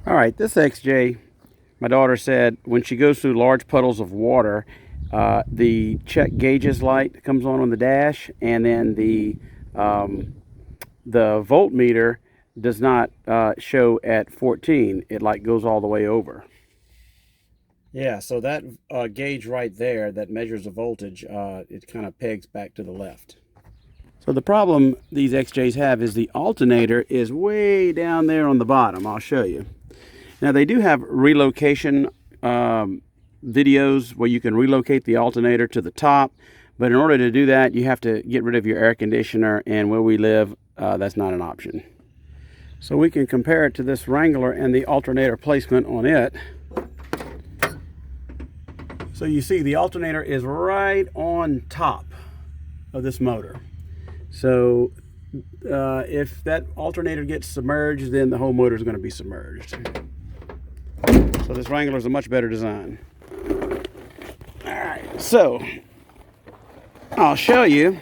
All right, this XJ, my daughter said when she goes through large puddles of water, the check gauges light comes on the dash, and then the voltmeter does not show at 14. It like goes all the way over. Yeah, so that gauge right there that measures the voltage, it kind of pegs back to the left. So the problem these XJs have is the alternator is way down there on the bottom. I'll show you. Now they do have relocation videos where you can relocate the alternator to the top, but in order to do that you have to get rid of your air conditioner, and where we live that's not an option. So we can compare it to this Wrangler and the alternator placement on it. So you see the alternator is right on top of this motor. So if that alternator gets submerged, then the whole motor is going to be submerged. So this Wrangler is a much better design. Alright, so I'll show you.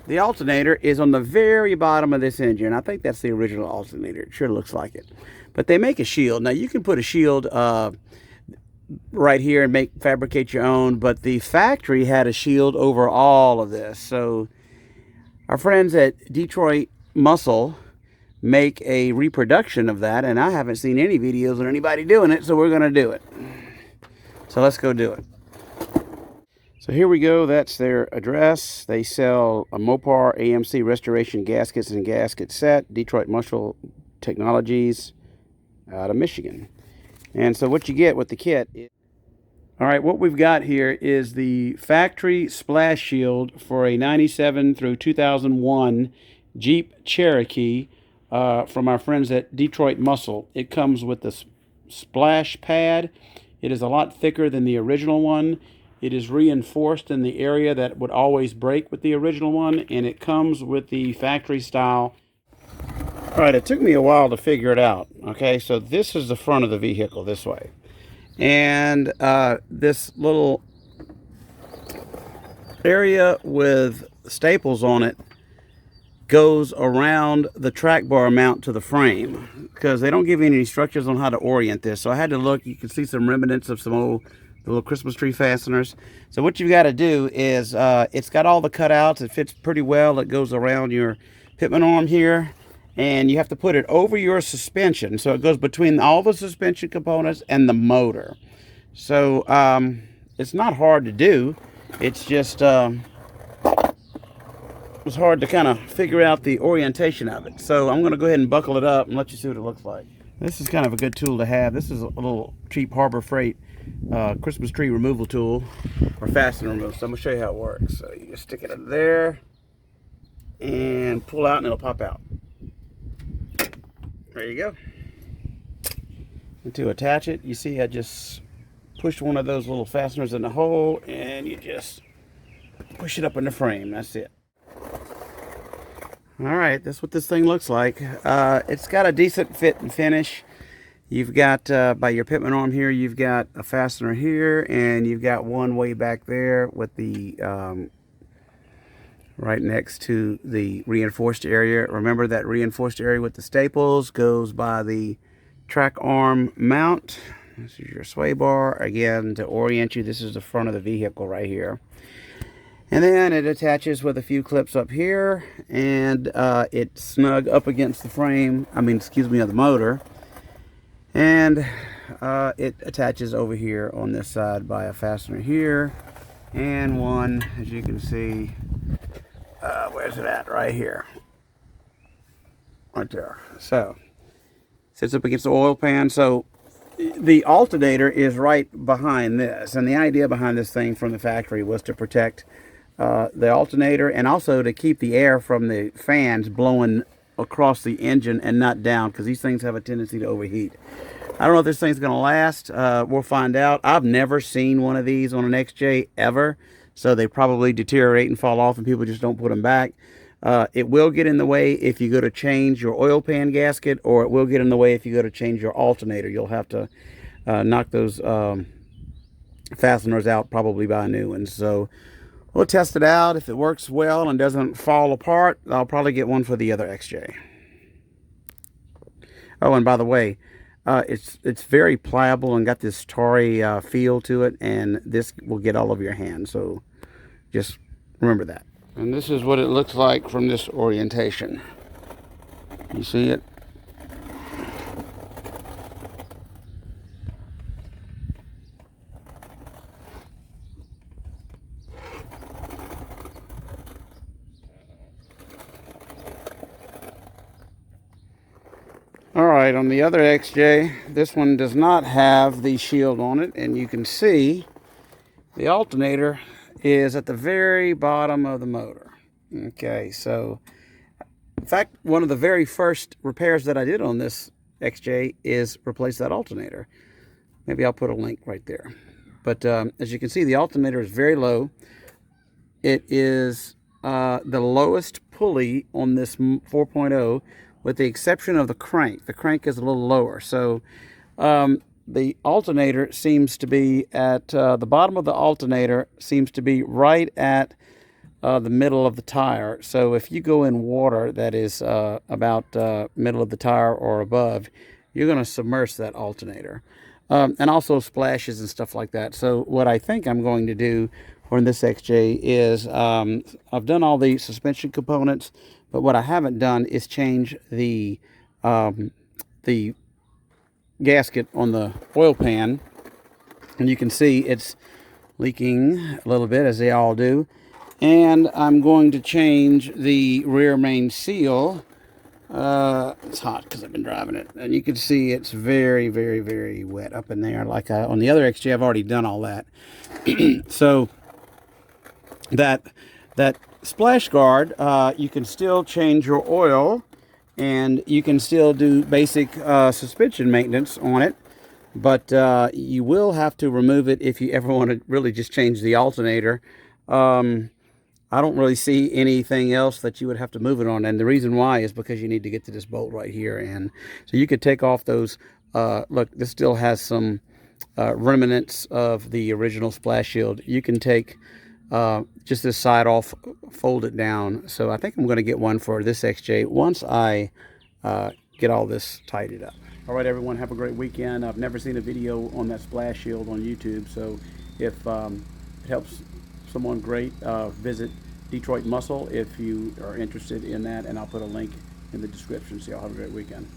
The alternator is on the very bottom of this engine. I think that's the original alternator. It sure looks like it. But they make a shield. Now you can put a shield right here and fabricate your own, but the factory had a shield over all of this. So our friends at Detroit Muscle make a reproduction of that, and I haven't seen any videos of anybody doing it, so we're going to do it. So let's go do it. So here we go. That's their address. They sell a Mopar AMC restoration gaskets and gasket set, Detroit Muscle Technologies out of Michigan. And so what you get with the kit is, all right, what we've got here is the factory splash shield for a 97 through 2001 Jeep Cherokee from our friends at Detroit Muscle. It comes with the splash pad. It is a lot thicker than the original one. It is reinforced in the area that would always break with the original one, and it comes with the factory style. All right, it took me a while to figure it out. Okay, so this is the front of the vehicle this way. And this little area with staples on it goes around the track bar mount to the frame, because they don't give you any instructions on how to orient this. So I had to look. You can see some remnants of some old little Christmas tree fasteners. So what you've got to do is, it's got all the cutouts. It fits pretty well. It goes around your pitman arm here, and you have to put it over your suspension. So it goes between all the suspension components and the motor. So it's not hard to do. It's just it was hard to kind of figure out the orientation of it. So I'm going to go ahead and buckle it up and let you see what it looks like. This is kind of a good tool to have. This is a little cheap Harbor Freight Christmas tree removal tool, or fastener removal. So I'm gonna show you how it works. So you just stick it in there and pull out, and it'll pop out. There you go. And to attach it, you see I just pushed one of those little fasteners in the hole, and you just push it up in the frame. That's it. All right, that's what this thing looks like. It's got a decent fit and finish. You've got, by your pitman arm here, you've got a fastener here, and you've got one way back there with the, right next to the reinforced area. Remember that reinforced area with the staples goes by the track arm mount. This is your sway bar. Again, to orient you, this is the front of the vehicle right here. And then it attaches with a few clips up here, and it's snug up against the frame, of the motor. And it attaches over here on this side by a fastener here, and one, as you can see, where's it at? Right here. Right there. So, sits up against the oil pan. So, the alternator is right behind this. And the idea behind this thing from the factory was to protect the alternator, and also to keep the air from the fans blowing across the engine and not down, because these things have a tendency to overheat. I don't know if this thing's going to last. We'll find out. I've never seen one of these on an XJ ever, so they probably deteriorate and fall off, and people just don't put them back. It will get in the way if you go to change your oil pan gasket, or it will get in the way if you go to change your alternator. You'll have to knock those fasteners out, probably buy new ones. So we'll test it out. If it works well and doesn't fall apart, I'll probably get one for the other XJ. Oh, and by the way, it's very pliable and got this tarry feel to it, and this will get all over your hand. So just remember that. And this is what it looks like from this orientation. You see it? Alright, on the other XJ, this one does not have the shield on it, and you can see the alternator is at the very bottom of the motor. Okay, so in fact, one of the very first repairs that I did on this XJ is replace that alternator. Maybe I'll put a link right there. But as you can see, the alternator is very low. It is the lowest pulley on this 4.0, with the exception of the crank. The crank is a little lower. So the alternator seems to be at the bottom of the alternator seems to be right at the middle of the tire. So if you go in water that is about middle of the tire or above, you're going to submerge that alternator. And also splashes and stuff like that. So what I think I'm going to do on this XJ is I've done all the suspension components, but what I haven't done is change the gasket on the oil pan, and you can see it's leaking a little bit, as they all do. And I'm going to change the rear main seal. It's hot because I've been driving it, and you can see it's very, very, very wet up in there. Like on the other XJ, I've already done all that. So that splash guard, you can still change your oil, and you can still do basic suspension maintenance on it, but you will have to remove it if you ever want to really just change the alternator. I don't really see anything else that you would have to move it on, and the reason why is because you need to get to this bolt right here. And so you could take off those. Look, this still has some remnants of the original splash shield. You can take just this side off, fold it down. So I think I'm going to get one for this XJ once I get all this tidied up. All right, everyone, have a great weekend. I've never seen a video on that splash shield on YouTube, so if it helps someone, great. Visit Detroit Muscle if you are interested in that, and I'll put a link in the description. So y'all have a great weekend.